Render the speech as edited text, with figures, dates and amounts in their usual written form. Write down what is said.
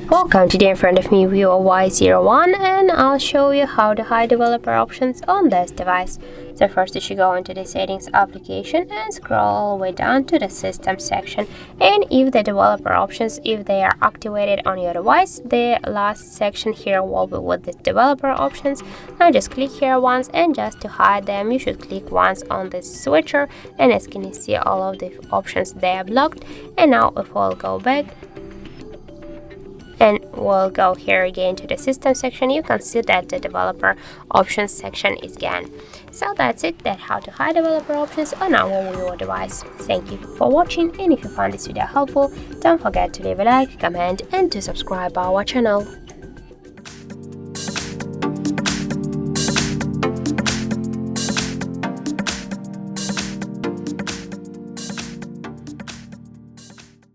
Welcome, today in front of me Vivo Y01, and I'll show you how to hide developer options on this device. So first you should go into the settings application and scroll all the way down to the system section, and if the developer options, if they are activated on your device, the last section here will be with the developer options. Now just click here once, and just to hide them you should click once on this switcher, and as you can see all of the options they are blocked. And now if we'll go back and we'll go here again to the system section, you can see that the developer options section is gone. So that's it, that's how to hide developer options on our Vivo device. Thank you for watching, and if you found this video helpful, don't forget to leave a like, comment and to subscribe our channel.